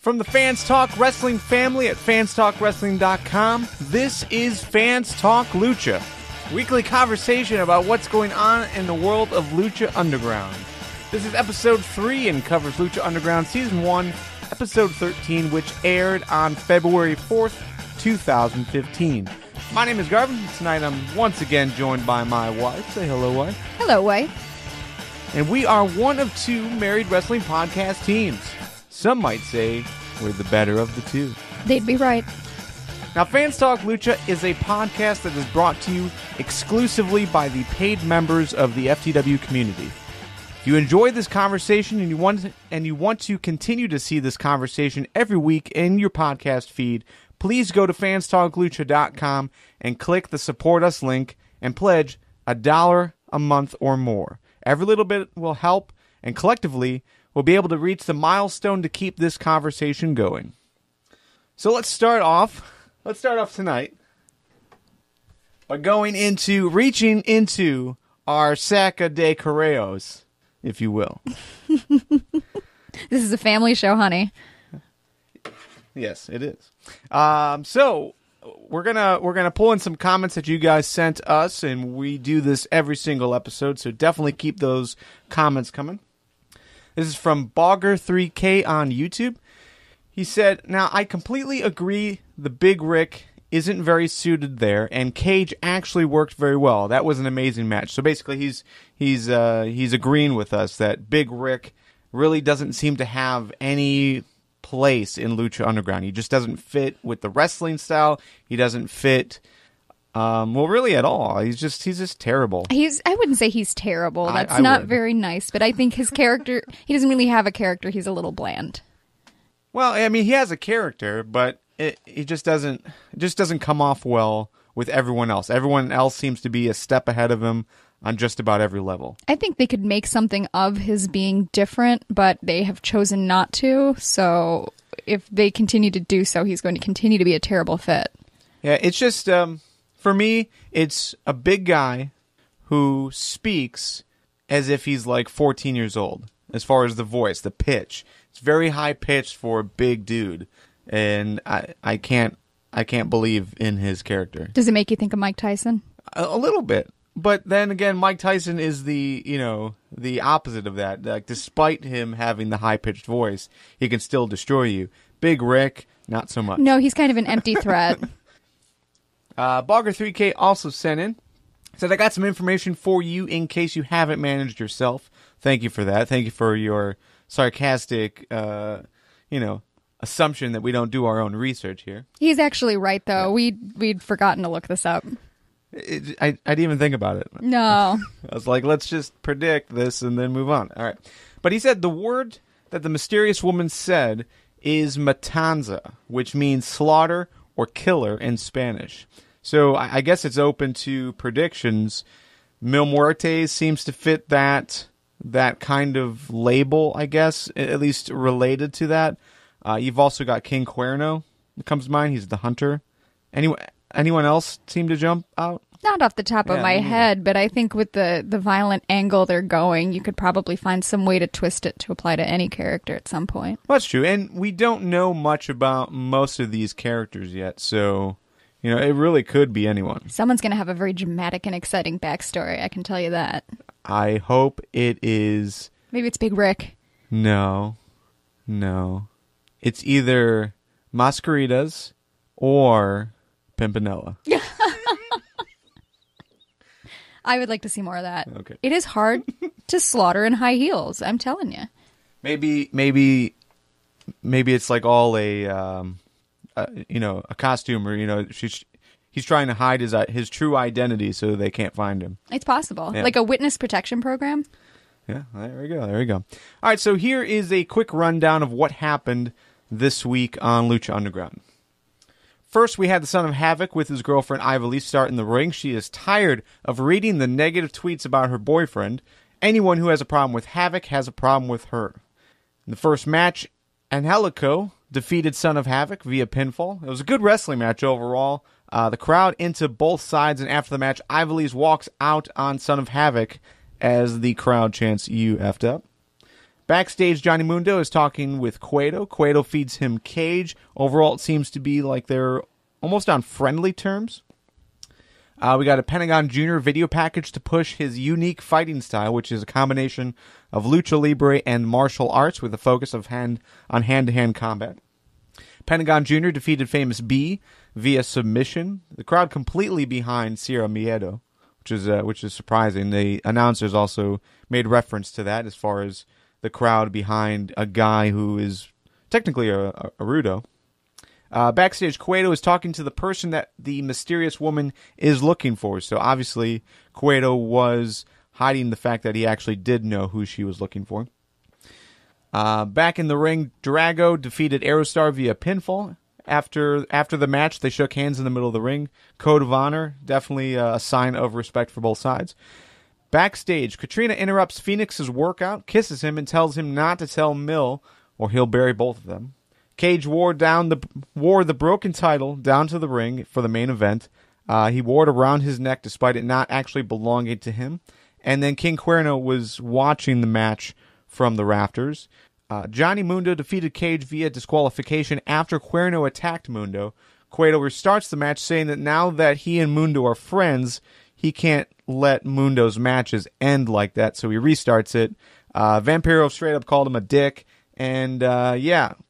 From the Fans Talk Wrestling family at fanstalkwrestling.com, this is Fans Talk Lucha, weekly conversation about what's going on in the world of Lucha Underground. This is episode 3 and covers Lucha Underground Season 1, episode 13, which aired on February 4th, 2015. My name is Garvin. Tonight I'm once again joined by my wife. Say hello, wife. Hello, wife. And we are one of two married wrestling podcast teams. Some might say we're the better of the two. They'd be right. Now, Fans Talk Lucha is a podcast that is brought to you exclusively by the paid members of the FTW community. If you enjoy this conversation and you want to continue to see this conversation every week in your podcast feed, please go to fanstalklucha.com and click the Support Us link and pledge $1 a month or more. Every little bit will help, and collectively, we'll be able to reach the milestone to keep this conversation going. So let's start off tonight by reaching into our Saca de Correos, if you will. This is a family show, honey. Yes, it is. So we're gonna pull in some comments that you guys sent us, and we do this every single episode, so definitely keep those comments coming. This is from Bogger3K on YouTube. He said, "Now I completely agree the Big Rick isn't very suited there, and Cage actually worked very well. That was an amazing match." So basically, he's agreeing with us that Big Rick really doesn't seem to have any place in Lucha Underground. He just doesn't fit with the wrestling style. He doesn't fit, really at all. He's just terrible. I wouldn't say he's terrible. That's not very nice. But I think his character, he doesn't really have a character. He's a little bland. Well, I mean, he has a character, but it just doesn't come off well with everyone else. Everyone else seems to be a step ahead of him on just about every level. I think they could make something of his being different, but they have chosen not to. So if they continue to do so, he's going to continue to be a terrible fit. Yeah, it's just, for me, it's a big guy who speaks as if he's like 14 years old, as far as the voice, the pitch. It's very high pitched for a big dude, and I can't believe in his character. Does it make you think of Mike Tyson? A little bit. But then again, Mike Tyson is the opposite of that. Like, despite him having the high-pitched voice, he can still destroy you. Big Rick, not so much. No, he's kind of an empty threat. Bogger3K also sent in, said, "I got some information for you in case you haven't managed yourself." Thank you for that. Thank you for your sarcastic, assumption that we don't do our own research here. He's actually right, though. Yeah. We'd forgotten to look this up. I didn't even think about it. No. I was like, let's just predict this and then move on. All right. But he said the word that the mysterious woman said is matanza, which means slaughter or killer in Spanish. So I guess it's open to predictions. Mil Muertes seems to fit that kind of label, I guess, at least related to that. You've also got King Cuerno that comes to mind. He's the hunter. Anyone else seem to jump out? Not off the top of my head, but I think with the violent angle they're going, you could probably find some way to twist it to apply to any character at some point. Well, that's true, and we don't know much about most of these characters yet, so it really could be anyone. Someone's going to have a very dramatic and exciting backstory, I can tell you that. I hope it is... Maybe it's Big Rick. No. It's either Mascaritas or Pimpinella. I would like to see more of that. Okay. It is hard to slaughter in high heels, I'm telling you. Maybe it's like all a costume, or he's trying to hide his true identity so they can't find him. It's possible. Yeah. Like a witness protection program. Yeah, there we go. All right, so here is a quick rundown of what happened this week on Lucha Underground. First, we had the Son of Havoc with his girlfriend Ivelisse start in the ring. She is tired of reading the negative tweets about her boyfriend. Anyone who has a problem with Havoc has a problem with her. In the first match, Angelico defeated Son of Havoc via pinfall. It was a good wrestling match overall. The crowd into both sides, and after the match, Ivelisse walks out on Son of Havoc as the crowd chants, "You effed up." Backstage, Johnny Mundo is talking with Cueto. Cueto feeds him Cage. Overall, it seems to be like they're almost on friendly terms. We got a Pentagon Jr. video package to push his unique fighting style, which is a combination of lucha libre and martial arts with a focus of hand-to-hand combat. Pentagon Jr. defeated Famous B via submission. The crowd completely behind Sierra Miedo, which is surprising. The announcers also made reference to that as far as the crowd behind a guy who is technically a rudo. Backstage, Cueto is talking to the person that the mysterious woman is looking for. So obviously, Cueto was hiding the fact that he actually did know who she was looking for. Back in the ring, Drago defeated Aerostar via pinfall. After the match, they shook hands in the middle of the ring. Code of honor, definitely a sign of respect for both sides. Backstage, Katrina interrupts Phoenix's workout, kisses him, and tells him not to tell Mill or he'll bury both of them. Cage wore the broken title down to the ring for the main event. He wore it around his neck despite it not actually belonging to him. And then King Cuerno was watching the match from the rafters. Johnny Mundo defeated Cage via disqualification after Cuerno attacked Mundo. Cueto restarts the match, saying that now that he and Mundo are friends, he can't let Mundo's matches end like that, so he restarts it. Vampiro straight up called him a dick. And,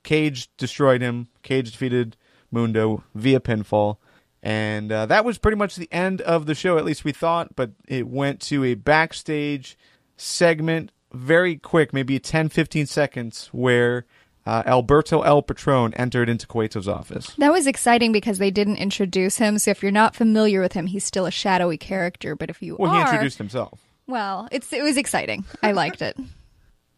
Cage destroyed him. Cage defeated Mundo via pinfall. And that was pretty much the end of the show, at least we thought. But it went to a backstage segment, very quick, maybe 10, 15 seconds, where Alberto El Patron entered into Cueto's office. That was exciting because they didn't introduce him. So if you're not familiar with him, he's still a shadowy character. But if you he introduced himself. Well, it was exciting. I liked it.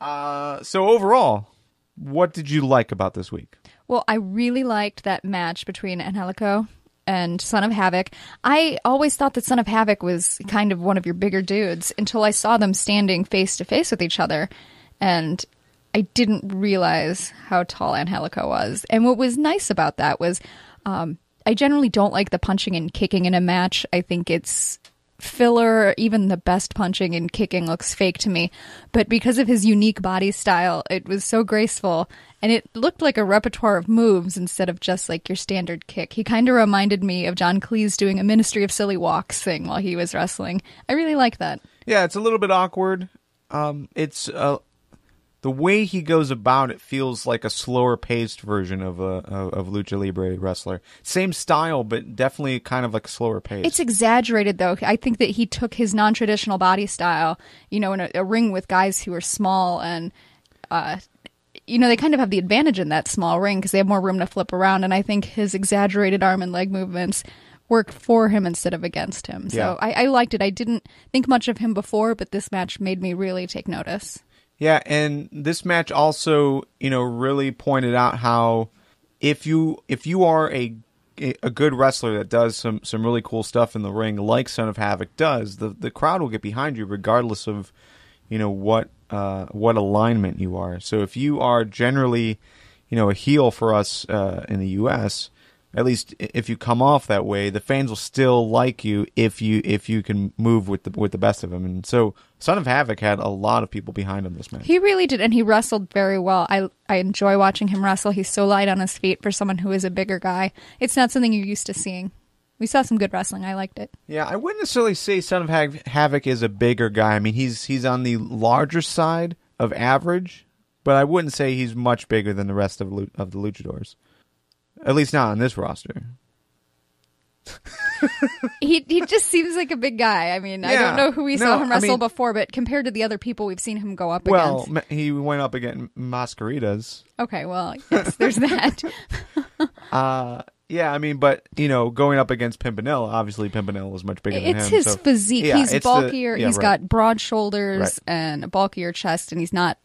So overall, what did you like about this week? Well, I really liked that match between Angelico and Son of Havoc. I always thought that Son of Havoc was kind of one of your bigger dudes until I saw them standing face to face with each other. And I didn't realize how tall Angelico was. And what was nice about that was I generally don't like the punching and kicking in a match. I think it's filler. Even the best punching and kicking looks fake to me, but because of his unique body style, it was so graceful and it looked like a repertoire of moves instead of just like your standard kick. He kind of reminded me of John Cleese doing a Ministry of Silly Walks thing while he was wrestling. I really like that. Yeah, it's a little bit awkward. It's the way he goes about it feels like a slower paced version of Lucha Libre wrestler. Same style, but definitely kind of like a slower pace. It's exaggerated, though. I think that he took his non-traditional body style, in a ring with guys who are small and, they kind of have the advantage in that small ring because they have more room to flip around. And I think his exaggerated arm and leg movements worked for him instead of against him. So yeah. I liked it. I didn't think much of him before, but this match made me really take notice. Yeah, and this match also, really pointed out how if you are a good wrestler that does some really cool stuff in the ring, like Son of Havoc does, the crowd will get behind you regardless of, what alignment you are. So if you are generally, a heel for us in the U.S., at least if you come off that way, the fans will still like you if you can move with the best of them. And so Son of Havoc had a lot of people behind him this match. He really did, and he wrestled very well. I enjoy watching him wrestle. He's so light on his feet for someone who is a bigger guy. It's not something you're used to seeing. We saw some good wrestling. I liked it. Yeah, I wouldn't necessarily say Son of Havoc is a bigger guy. I mean, he's on the larger side of average, but I wouldn't say he's much bigger than the rest of the luchadors. At least not on this roster. He just seems like a big guy. I mean, I don't know who we saw him wrestle before, but compared to the other people we've seen him go up against. Well, he went up against Mascaritas. Okay, well, yes, there's that. Yeah, I mean, but, going up against Pimpinella, obviously Pimpinella was much bigger than him. It's his physique. Yeah, he's bulkier. He's got broad shoulders and a bulkier chest, and he's not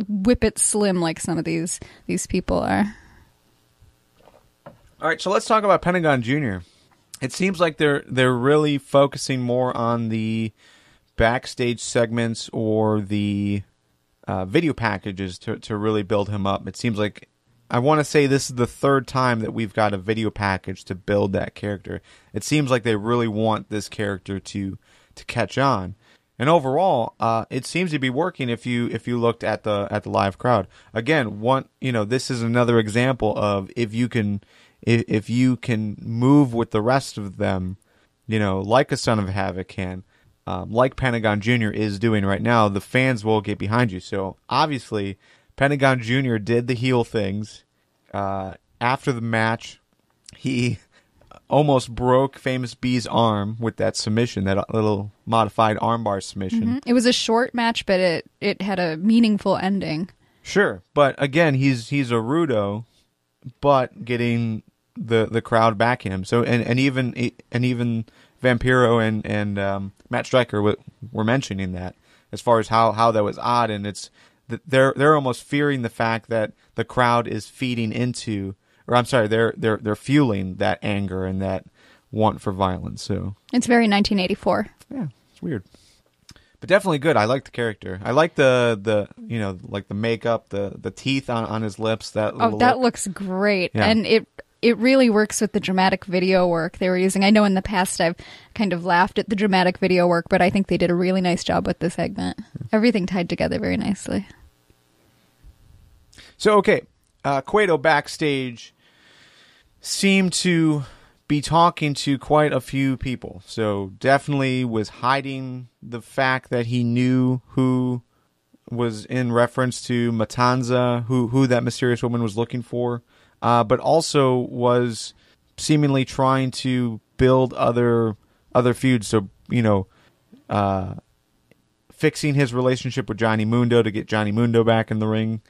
whippet slim like some of these people are. All right, so let's talk about Pentagon Jr. It seems like they're really focusing more on the backstage segments or the video packages to really build him up. It seems like, I want to say this is the third time that we've got a video package to build that character. It seems like they really want this character to catch on. And overall, it seems to be working if you looked at the live crowd. Again, this is another example of if you can move with the rest of them, like a Son of Havoc can, like Pentagon Jr. is doing right now, the fans will get behind you. So obviously, Pentagon Jr. did the heel things. After the match, he almost broke Famous B's arm with that submission, that little modified armbar submission. Mm-hmm. It was a short match, but it had a meaningful ending. Sure, but again, he's a rudo, but getting the crowd backing him. So and even Vampiro and Matt Stryker were mentioning that as far as how that was odd, and it's they're almost fearing the fact that the crowd is feeding into. Or I'm sorry, they're fueling that anger and that want for violence. So it's very 1984. Yeah, it's weird, but definitely good. I like the character. I like the like the makeup, the teeth on his lips. That looks great, yeah. And it really works with the dramatic video work they were using. I know in the past I've kind of laughed at the dramatic video work, but I think they did a really nice job with this segment. Everything tied together very nicely. So okay. Cueto backstage seemed to be talking to quite a few people. So definitely was hiding the fact that he knew who was in reference to Matanza, who that mysterious woman was looking for, but also was seemingly trying to build other feuds. So, fixing his relationship with Johnny Mundo to get Johnny Mundo back in the ring.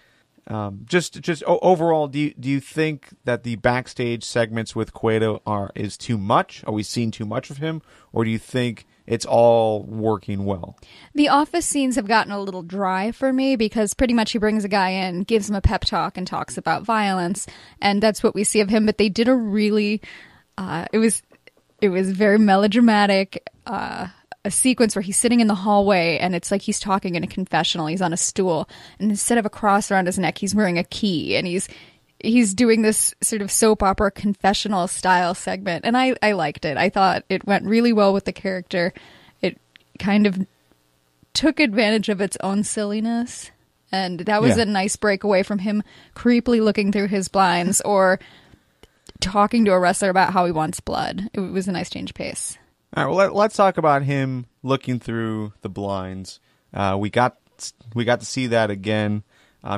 Just overall, do you think that the backstage segments with Cueto is too much? Are we seeing too much of him, or do you think it's all working well? The office scenes have gotten a little dry for me because pretty much he brings a guy in, gives him a pep talk, and talks about violence, and that's what we see of him. But they did a really, it was very melodramatic. A sequence where he's sitting in the hallway and it's like he's talking in a confessional. He's on a stool, and instead of a cross around his neck, he's wearing a key, and he's doing this sort of soap opera confessional style segment. And I liked it. I thought it went really well with the character. It kind of took advantage of its own silliness, and that was a nice break away from him creepily looking through his blinds or talking to a wrestler about how he wants blood. It was a nice change of pace. All right, well, let's talk about him looking through the blinds. We got to see that again.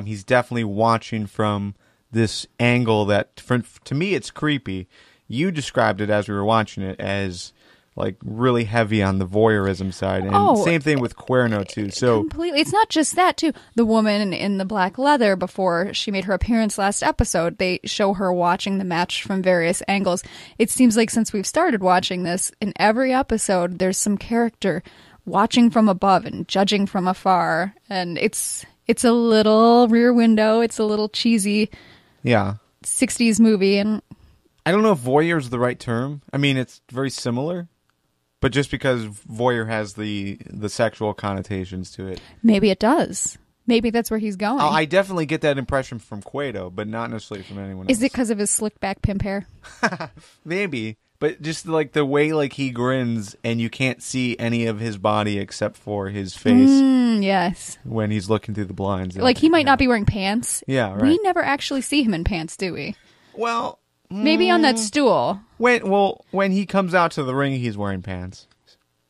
He's definitely watching from this angle that, to me, it's creepy. You described it as we were watching it as like really heavy on the voyeurism side, and same thing with Cuerno too. So completely, it's not just that too. The woman in the black leather, before she made her appearance last episode, they show her watching the match from various angles. It seems like since we've started watching this, in every episode, there's some character watching from above and judging from afar, and it's a little Rear Window. It's a little cheesy, 60s movie, and I don't know if voyeur is the right term. I mean, it's very similar. But just because voyeur has the sexual connotations to it. Maybe it does. Maybe that's where he's going. I definitely get that impression from Cueto, but not necessarily from anyone else. Is it because of his slick back pimp hair? Maybe. But just like the way like he grins and you can't see any of his body except for his face. Yes. When he's looking through the blinds. Like he might not be wearing pants. Yeah, right. We never actually see him in pants, do we? Well... Maybe on that stool. When he comes out to the ring, he's wearing pants.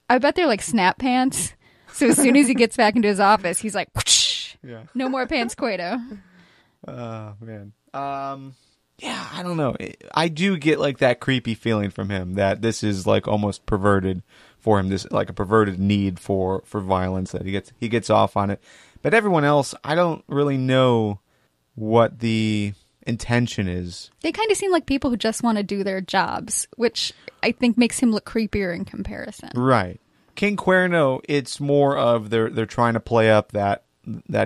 I bet they're like snap pants. So as soon as he gets back into his office, he's like, whoosh, no more pants, Cueto. Man. Yeah, I don't know. I do get like that creepy feeling from him that this is like almost perverted for him. This like a perverted need for violence that he gets off on it. But everyone else, I don't really know what the intention is. They kind of seem like people who just want to do their jobs, which I think makes him look creepier in comparison. Right. King Cuerno, it's more of they're trying to play up that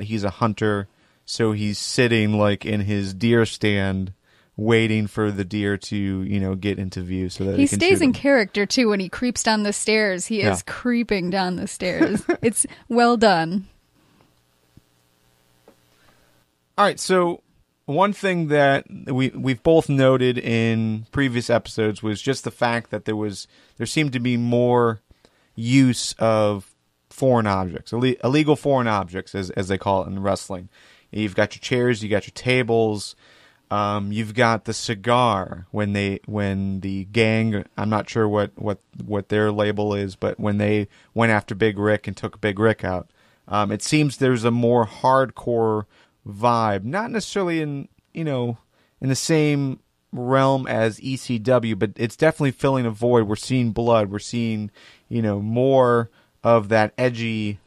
he's a hunter, so he's sitting like in his deer stand waiting for the deer to, get into view so that he stays in character too. When he creeps down the stairs, he is creeping down the stairs. It's well done. All right, so one thing that we've both noted in previous episodes was just the fact that there seemed to be more use of foreign objects, illegal foreign objects, as they call it in wrestling. You've got your chairs, you got your tables, you've got the cigar when the gang, I'm not sure what their label is, but when they went after Big Rick and took Big Rick out, it seems there's a more hardcore vibe, not necessarily in the same realm as ECW, but it's definitely filling a void. We're seeing blood. We're seeing, more of that edgy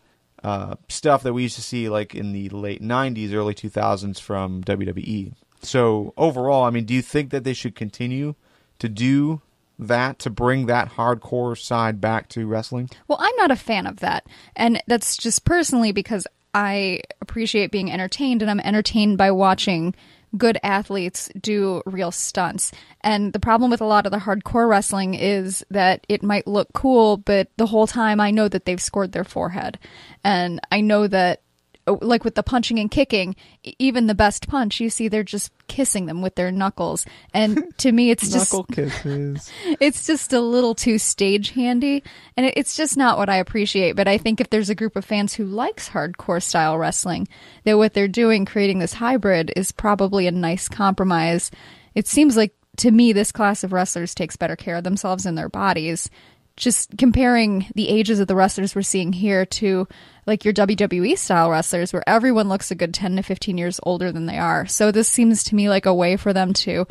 stuff that we used to see like in the late 90s, early 2000s from WWE. So overall, I mean, do you think that they should continue to do that, to bring that hardcore side back to wrestling? Well, I'm not a fan of that. And that's just personally because I appreciate being entertained, and I'm entertained by watching good athletes do real stunts. And the problem with a lot of the hardcore wrestling is that it might look cool, but the whole time I know that they've scored their forehead. And I know that, like with the punching and kicking, even the best punch, you see they're just kissing them with their knuckles. And to me, it's just knuckle kisses. It's just a little too stage handy, and it's just not what I appreciate. But I think if there's a group of fans who likes hardcore style wrestling, that what they're doing, creating this hybrid, is probably a nice compromise. It seems like to me this class of wrestlers takes better care of themselves and their bodies. Just comparing the ages of the wrestlers we're seeing here to like your WWE style wrestlers, where everyone looks a good 10 to 15 years older than they are. So this seems to me like a way for them to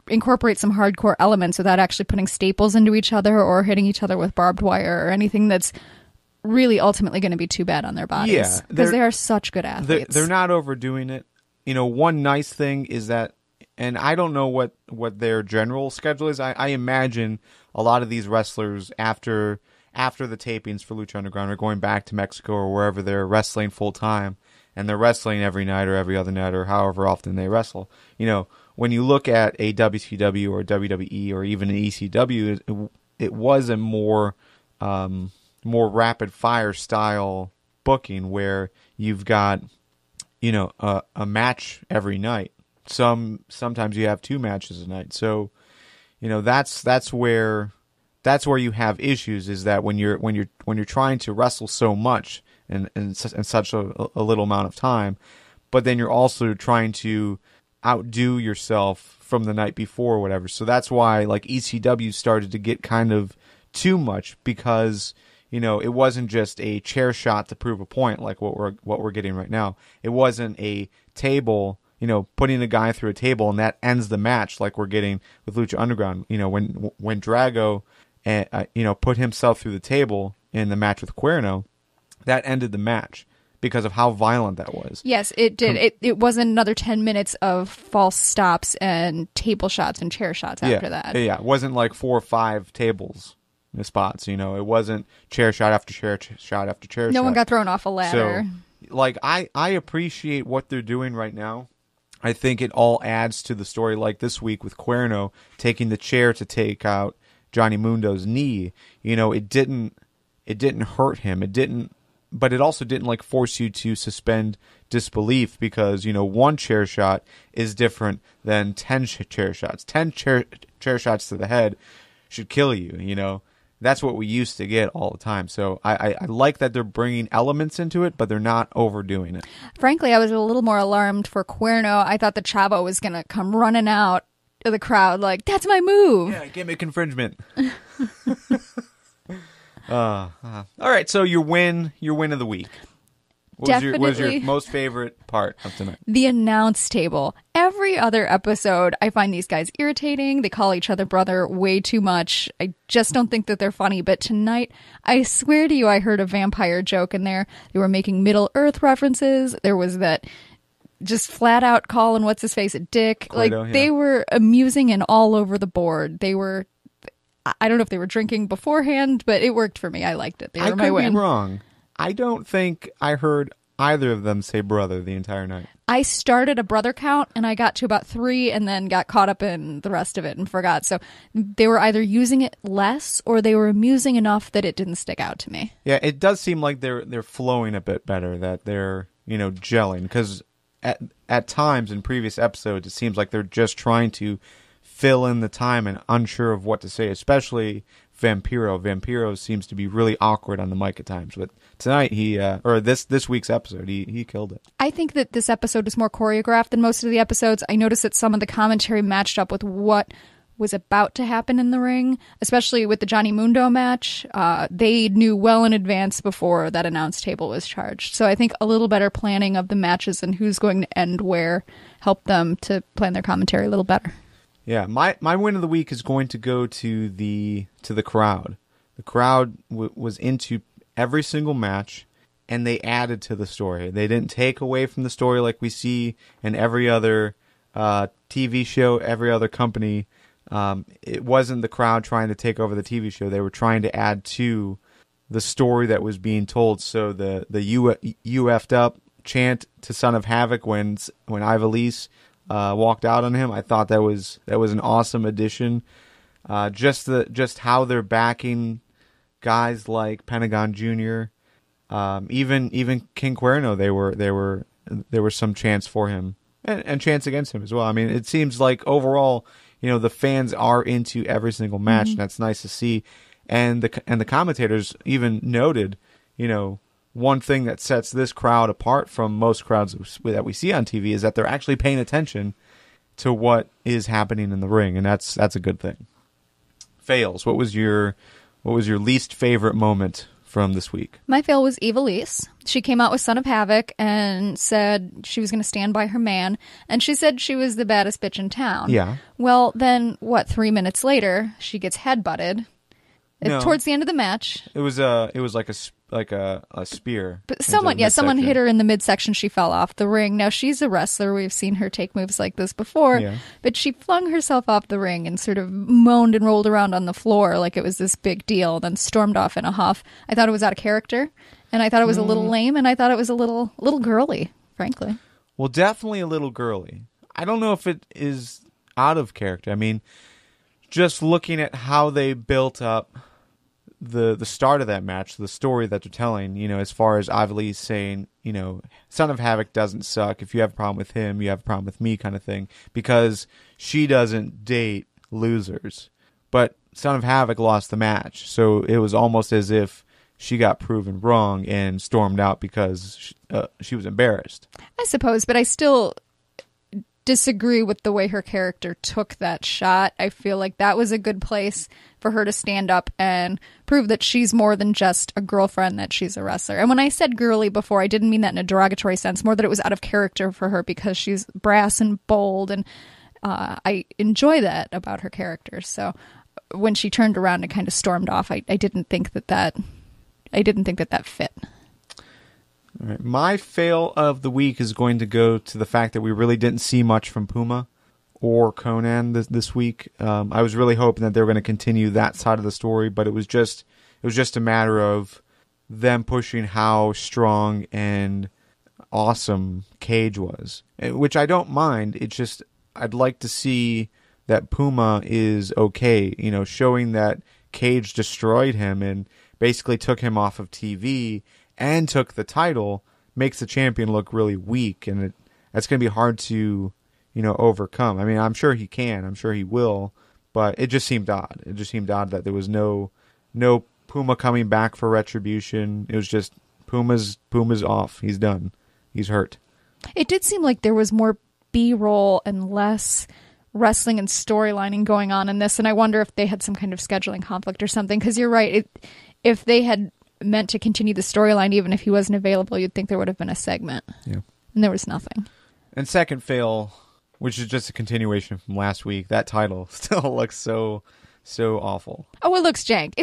incorporate some hardcore elements without actually putting staples into each other or hitting each other with barbed wire or anything that's really ultimately going to be too bad on their bodies. Yeah, because they are such good athletes. They're not overdoing it. One nice thing is that, and I don't know what their general schedule is. I imagine a lot of these wrestlers after the tapings for Lucha Underground are going back to Mexico or wherever they're wrestling full time, and they're wrestling every night or every other night or however often they wrestle. When you look at a WCW or WWE or even an ECW, it was a more rapid fire style booking where you've got a match every night. Sometimes you have two matches a night. So, that's where you have issues, is that when you're trying to wrestle so much in such a little amount of time, but then you're also trying to outdo yourself from the night before or whatever. So that's why like ECW started to get kind of too much, because it wasn't just a chair shot to prove a point like what we're getting right now. It wasn't a table, putting a guy through a table and that ends the match like we're getting with Lucha Underground. When Drago put himself through the table in the match with Cuerno, that ended the match because of how violent that was. Yes, it did. It wasn't another 10 minutes of false stops and table shots and chair shots after that. Yeah, it wasn't like 4 or 5 tables spots. It wasn't chair shot after chair shot after chair shot. No one got thrown off a ladder. So, like, I appreciate what they're doing right now. I think it all adds to the story, like this week with Cuerno taking the chair to take out Johnny Mundo's knee. It didn't hurt him. But it also didn't like force you to suspend disbelief, because one chair shot is different than 10 chair shots. 10 chair shots to the head should kill you. That's what we used to get all the time. So I like that they're bringing elements into it, but they're not overdoing it. Frankly, I was a little more alarmed for Cuerno. I thought the Chavo was going to come running out of the crowd like, that's my move. Yeah, gimmick infringement. All right, so your win of the week. What was your most favorite part of tonight? The announce table. Every other episode, I find these guys irritating. They call each other brother way too much. I just don't think that they're funny. But tonight, I swear to you, I heard a vampire joke in there. They were making Middle Earth references. There was that just flat out calling what's-his-face a dick. Cueto, They were amusing and all over the board. They were... I don't know if they were drinking beforehand, but it worked for me. I liked it. They were my win. I could be wrong. I don't think I heard either of them say brother the entire night. I started a brother count, and I got to about 3 and then got caught up in the rest of it and forgot. So they were either using it less or they were amusing enough that it didn't stick out to me. Yeah, it does seem like they're flowing a bit better, that they're, gelling. Because at times in previous episodes, it seems like they're just trying to fill in the time and unsure of what to say, especially Vampiro. Vampiro seems to be really awkward on the mic at times, but tonight this week's episode, he killed it. I think that this episode was more choreographed than most of the episodes. I noticed that some of the commentary matched up with what was about to happen in the ring, especially with the Johnny Mundo match. They knew well in advance before that announce table was charged. So I think a little better planning of the matches and who's going to end where helped them to plan their commentary a little better. Yeah, my win of the week is going to go to the crowd. The crowd was into every single match, and they added to the story. They didn't take away from the story like we see in every other TV show, every other company. It wasn't the crowd trying to take over the TV show. They were trying to add to the story that was being told. So the you effed up chant to Son of Havoc when Ivelisse walked out on him, I thought that was an awesome addition. Just how they're backing guys like Pentagon Jr. Even King Cuerno, there were some chants for him and chants against him as well. I mean, it seems like overall, the fans are into every single match, and that's nice to see. And the commentators even noted, one thing that sets this crowd apart from most crowds that we see on TV is that they're actually paying attention to what is happening in the ring, and that's a good thing. Fails. What was your least favorite moment from this week? My fail was Ivelisse. She came out with Son of Havoc and said she was going to stand by her man, and she said she was the baddest bitch in town. Yeah. Well, then 3 minutes later, she gets headbutted. No. Towards the end of the match. It was like a spear. But someone hit her in the midsection. She fell off the ring. Now, she's a wrestler. We've seen her take moves like this before. Yeah. But she flung herself off the ring and sort of moaned and rolled around on the floor like it was this big deal, then stormed off in a huff. I thought it was out of character, and I thought it was a little lame, and I thought it was a little girly, frankly. Well, definitely a little girly. I don't know if it is out of character. I mean, just looking at how they built up the start of that match, the story that they're telling, as far as Ivelisse saying, Son of Havoc doesn't suck. If you have a problem with him, you have a problem with me, kind of thing, because she doesn't date losers. But Son of Havoc lost the match, so it was almost as if she got proven wrong and stormed out because she was embarrassed. I suppose, but I still disagree with the way her character took that shot. I feel like that was a good place for her to stand up and prove that she's more than just a girlfriend, that she's a wrestler. And when I said girly before, I didn't mean that in a derogatory sense, more that it was out of character for her because she's brass and bold, and I enjoy that about her character. So when she turned around and kind of stormed off, I didn't think that fit. All right. My fail of the week is going to go to the fact that we really didn't see much from Puma or Conan this week. I was really hoping that they were going to continue that side of the story, but it was just a matter of them pushing how strong and awesome Cage was, which I don't mind. It's just I'd like to see that Puma is okay, showing that Cage destroyed him and basically took him off of TV and took the title makes the champion look really weak, and that's going to be hard to, overcome. I mean, I'm sure he can. I'm sure he will, but it just seemed odd. It just seemed odd that there was no Puma coming back for Retribution. It was just Puma's off. He's done. He's hurt. It did seem like there was more B-roll and less wrestling and storylining going on in this, and I wonder if they had some kind of scheduling conflict or something, because you're right. If they had meant to continue the storyline, even if he wasn't available, you'd think there would have been a segment. Yeah. And there was nothing. And second fail, which is just a continuation from last week, that title still looks so awful. Oh, it looks jank.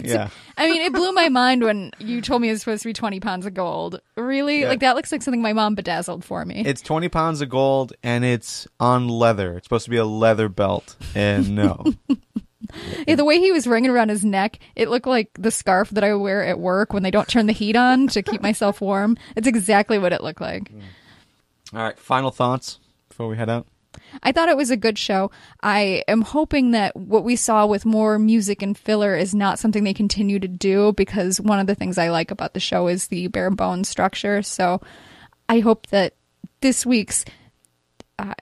I mean, it blew my mind when you told me it was supposed to be 20 pounds of gold. Really? Yeah. Like, that looks like something my mom bedazzled for me. It's 20 pounds of gold, and it's on leather. It's supposed to be a leather belt, and no. Yeah, the way he was ringing around his neck, it looked like the scarf that I wear at work when they don't turn the heat on to keep myself warm. It's exactly what it looked like. All right, final thoughts before we head out? I thought it was a good show. I am hoping that what we saw with more music and filler is not something they continue to do, because one of the things I like about the show is the bare bones structure. So I hope that this week's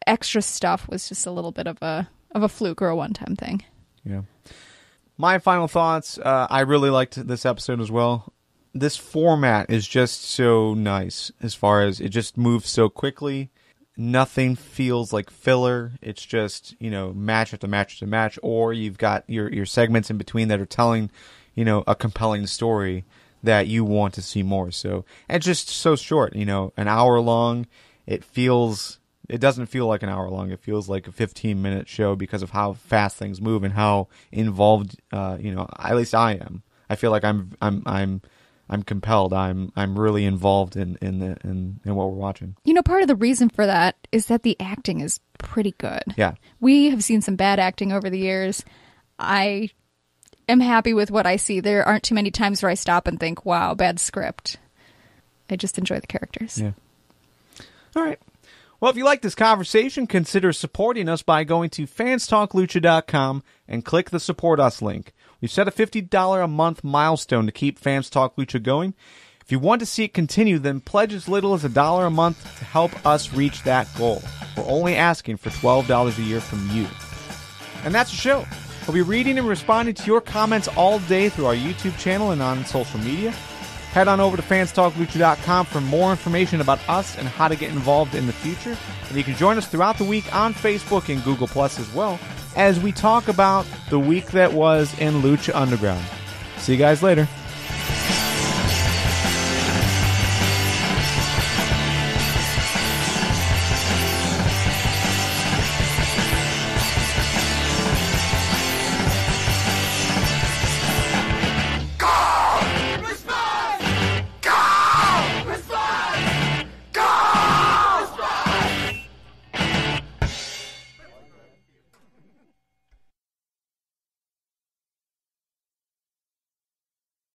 extra stuff was just a little bit of a fluke or a one-time thing. Yeah. My final thoughts, I really liked this episode as well. This format is just so nice as far as it just moves so quickly. Nothing feels like filler. It's just, match after match after match, or you've got your segments in between that are telling, a compelling story that you want to see more. So, and it's just so short, an hour long. It doesn't feel like an hour long. It feels like a 15-minute show because of how fast things move and how involved, at least I am. I feel like I'm compelled. I'm really involved in what we're watching. Part of the reason for that is that the acting is pretty good. Yeah. We have seen some bad acting over the years. I am happy with what I see. There aren't too many times where I stop and think, wow, bad script. I just enjoy the characters. Yeah. All right. Well, if you like this conversation, consider supporting us by going to fanstalklucha.com and click the Support Us link. We've set a $50 a month milestone to keep Fans Talk Lucha going. If you want to see it continue, then pledge as little as $1 a month to help us reach that goal. We're only asking for $12 a year from you. And that's the show. We'll be reading and responding to your comments all day through our YouTube channel and on social media. Head on over to fanstalklucha.com for more information about us and how to get involved in the future. And you can join us throughout the week on Facebook and Google Plus as well, as we talk about the week that was in Lucha Underground. See you guys later.